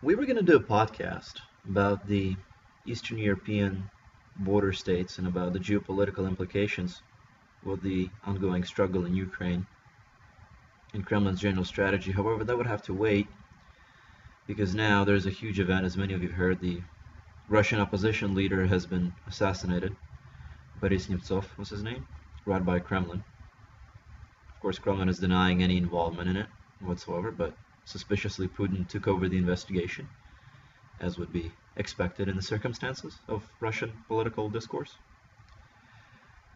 We were going to do a podcast about the Eastern European border states and about the geopolitical implications of the ongoing struggle in Ukraine and Kremlin's general strategy. However, that would have to wait because now there's a huge event. As many of you have heard, the Russian opposition leader has been assassinated. Boris Nemtsov was his name, right by Kremlin. Of course, Kremlin is denying any involvement in it whatsoever, but suspiciously Putin took over the investigation, as would be expected in the circumstances of Russian political discourse.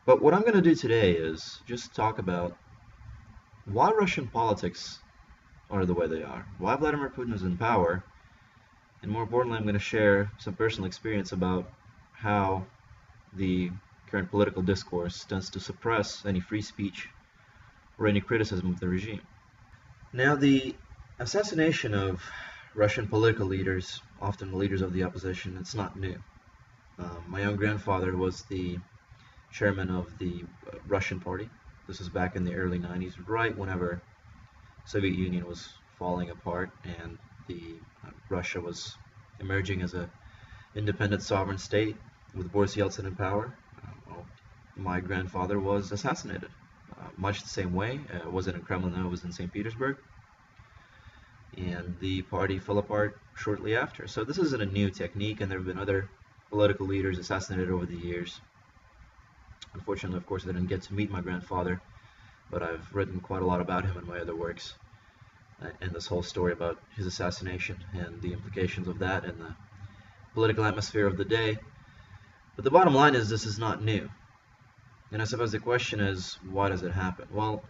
But what I'm going to do today is just talk about why Russian politics are the way they are, why Vladimir Putin is in power, and more importantly, I'm going to share some personal experience about how the current political discourse tends to suppress any free speech or any criticism of the regime. Now, the assassination of Russian political leaders, often the leaders of the opposition, it's not new. My own grandfather was the chairman of the Russian party. This was back in the early 90s, right whenever Soviet Union was falling apart and Russia was emerging as an independent sovereign state with Boris Yeltsin in power. My grandfather was assassinated, much the same way. It wasn't in Kremlin, though, it was in St. Petersburg. And the party fell apart shortly after. So this isn't a new technique, and there have been other political leaders assassinated over the years. Unfortunately, of course, I didn't get to meet my grandfather, but I've written quite a lot about him in my other works, and this whole story about his assassination and the implications of that and the political atmosphere of the day. But the bottom line is this is not new. And I suppose the question is, why does it happen? Well,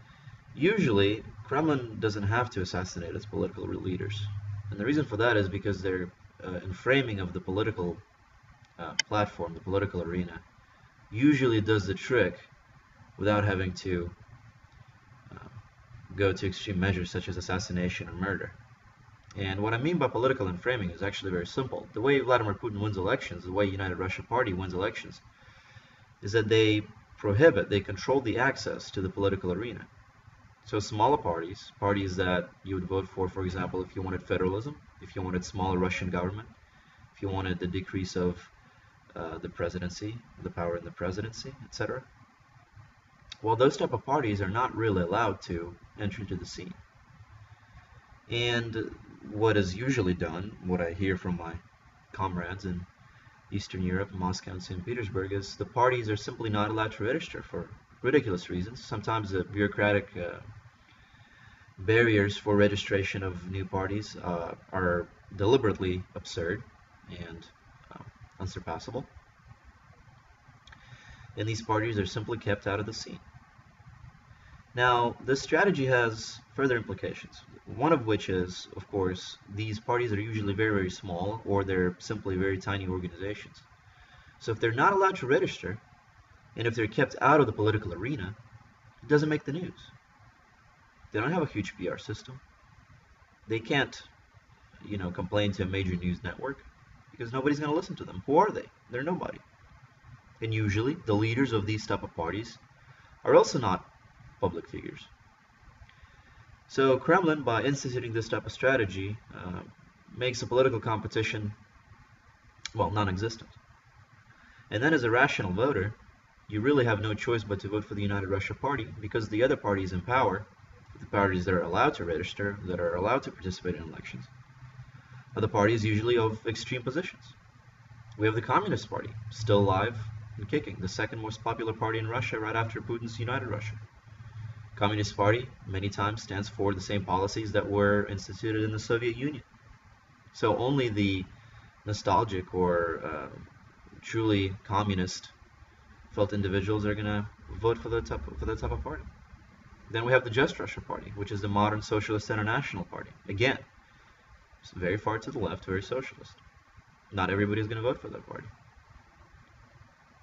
usually, Kremlin doesn't have to assassinate its political leaders. And the reason for that is because their framing of the political platform, the political arena, usually does the trick without having to go to extreme measures such as assassination or murder. And what I mean by political framing is actually very simple. The way Vladimir Putin wins elections, the way United Russia Party wins elections, is that they control the access to the political arena. So smaller parties that you would vote for example, if you wanted federalism, if you wanted smaller Russian government, if you wanted the decrease of the presidency, the power in the presidency, etc. Well, those type of parties are not really allowed to enter into the scene. And what is usually done, what I hear from my comrades in Eastern Europe, Moscow and St. Petersburg, is the parties are simply not allowed to register for ridiculous reasons. Sometimes the bureaucratic barriers for registration of new parties are deliberately absurd and unsurpassable. And these parties are simply kept out of the scene. Now, this strategy has further implications, one of which is, of course, these parties are usually very, very small, or they're simply very tiny organizations. So if they're not allowed to register, and if they're kept out of the political arena, it doesn't make the news. They don't have a huge PR system. They can't, complain to a major news network because nobody's going to listen to them. Who are they? They're nobody. And usually, the leaders of these type of parties are also not public figures. So Kremlin, by instituting this type of strategy, makes a political competition, well, non-existent. And then as a rational voter, you really have no choice but to vote for the United Russia Party, because the other parties in power, the parties that are allowed to register, that are allowed to participate in elections, are the parties usually of extreme positions. We have the Communist Party, still alive and kicking, the second most popular party in Russia right after Putin's United Russia. Communist Party many times stands for the same policies that were instituted in the Soviet Union. So only the nostalgic or truly communist felt individuals are going to vote for that type of party. Then we have the Just Russia Party, which is the modern Socialist International Party. Again, it's very far to the left, very socialist. Not everybody is going to vote for that party.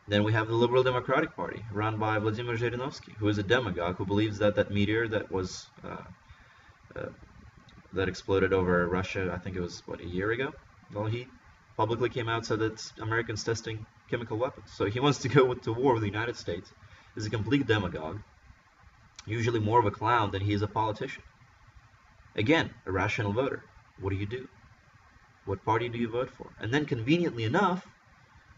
Then we have the Liberal Democratic Party, run by Vladimir Zhirinovsky, who is a demagogue who believes that that meteor that was that exploded over Russia, I think it was, a year ago? Well, he publicly came out and said that Americans testing chemical weapons. So he wants to go to war with the United States. He's a complete demagogue, usually more of a clown than he is a politician. Again, a rational voter. What do you do? What party do you vote for? And then conveniently enough,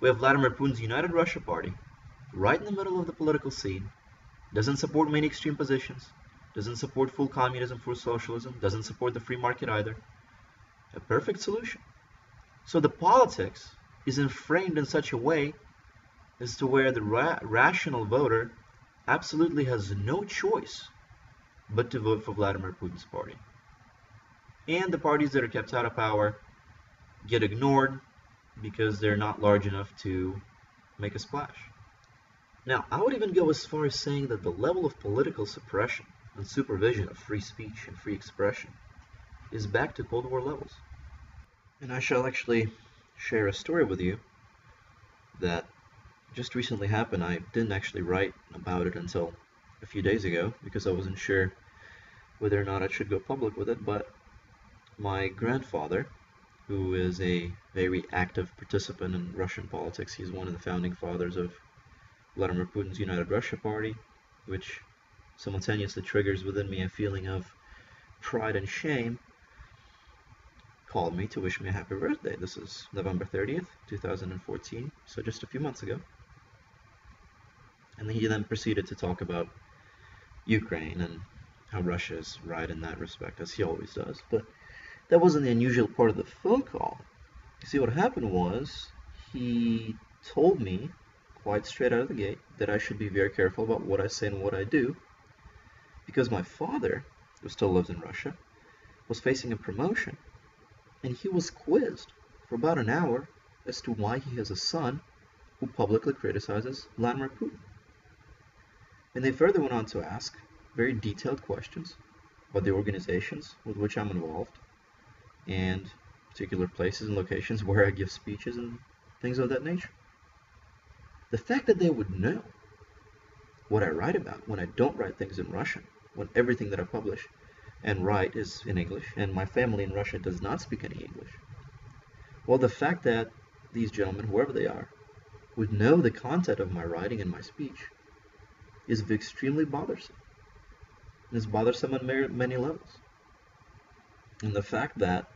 we have Vladimir Putin's United Russia Party, right in the middle of the political scene, doesn't support many extreme positions, doesn't support full communism, full socialism, doesn't support the free market either. A perfect solution. So the politics is framed in such a way as to where the rational voter absolutely has no choice but to vote for Vladimir Putin's party. And the parties that are kept out of power get ignored because they're not large enough to make a splash. Now, I would even go as far as saying that the level of political suppression and supervision of free speech and free expression is back to Cold War levels. And I shall actually share a story with you that just recently happened. I didn't actually write about it until a few days ago because I wasn't sure whether or not I should go public with it, but my grandfather, who is a very active participant in Russian politics, he's one of the founding fathers of Vladimir Putin's United Russia Party, which simultaneously triggers within me a feeling of pride and shame, called me to wish me a happy birthday. This is November 30th, 2014, so just a few months ago. And he then proceeded to talk about Ukraine and how Russia is right in that respect, as he always does. But that wasn't the unusual part of the phone call. You see, what happened was he told me quite straight out of the gate that I should be very careful about what I say and what I do, because my father, who still lives in Russia, was facing a promotion, and he was quizzed for about an hour as to why he has a son who publicly criticizes Vladimir Putin. And they further went on to ask very detailed questions about the organizations with which I'm involved and particular places and locations where I give speeches and things of that nature. The fact that they would know what I write about when I don't write things in Russian, when everything that I publish and write is in English, and my family in Russia does not speak any English. Well, the fact that these gentlemen, whoever they are, would know the content of my writing and my speech is extremely bothersome. And it's bothersome on many levels. And the fact that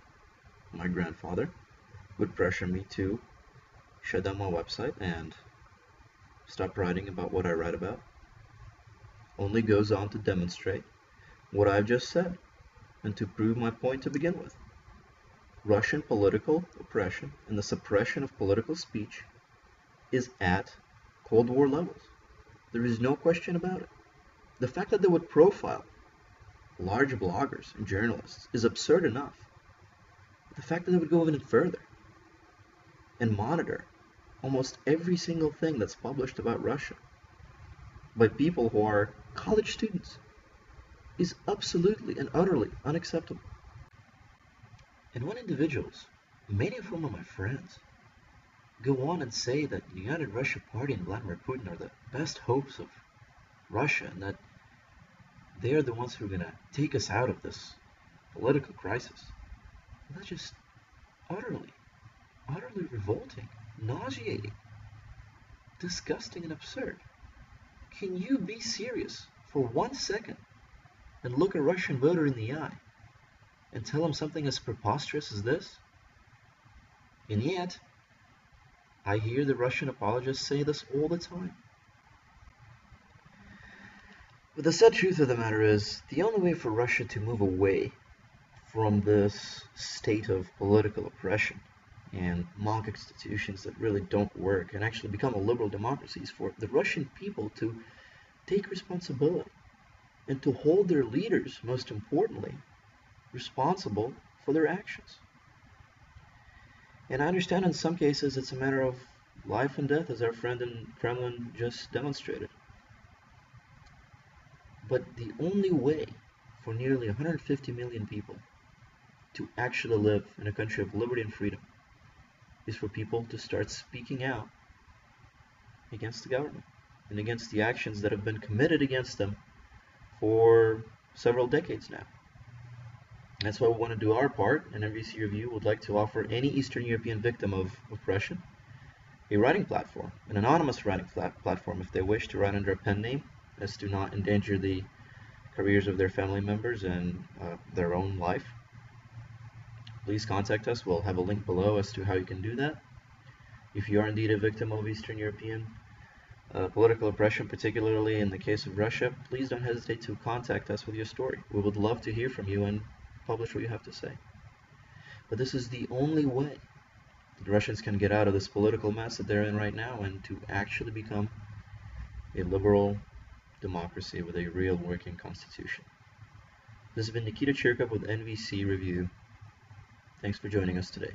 my grandfather would pressure me to shut down my website and stop writing about what I write about only goes on to demonstrate what I've just said and to prove my point to begin with. Russian political oppression and the suppression of political speech is at Cold War levels. There is no question about it. The fact that they would profile large bloggers and journalists is absurd enough. The fact that they would go even further and monitor almost every single thing that's published about Russia by people who are college students is absolutely and utterly unacceptable. And when individuals, many of whom are my friends, go on and say that the United Russia Party and Vladimir Putin are the best hopes of Russia and that they are the ones who are going to take us out of this political crisis, that's just utterly revolting, nauseating, disgusting, and absurd. Can you be serious for 1 second and look a Russian voter in the eye and tell him something as preposterous as this? And yet, I hear the Russian apologists say this all the time. But the sad truth of the matter is, the only way for Russia to move away from this state of political oppression and mock institutions that really don't work and actually become a liberal democracy is for the Russian people to take responsibility and to hold their leaders, most importantly, responsible for their actions. And I understand in some cases it's a matter of life and death, as our friend in Kremlin just demonstrated. But the only way for nearly 150 million people to actually live in a country of liberty and freedom is for people to start speaking out against the government and against the actions that have been committed against them for several decades now. That's why we want to do our part, and NVC Review would like to offer any Eastern European victim of oppression a writing platform, an anonymous writing platform if they wish to write under a pen name, as to not endanger the careers of their family members and their own life. please contact us. We'll have a link below as to how you can do that. If you are indeed a victim of Eastern European political oppression, particularly in the case of Russia, please don't hesitate to contact us with your story. We would love to hear from you and publish what you have to say. But this is the only way the Russians can get out of this political mess that they're in right now and to actually become a liberal democracy with a real working constitution. This has been Nikita Chirkov with NVC Review. Thanks for joining us today.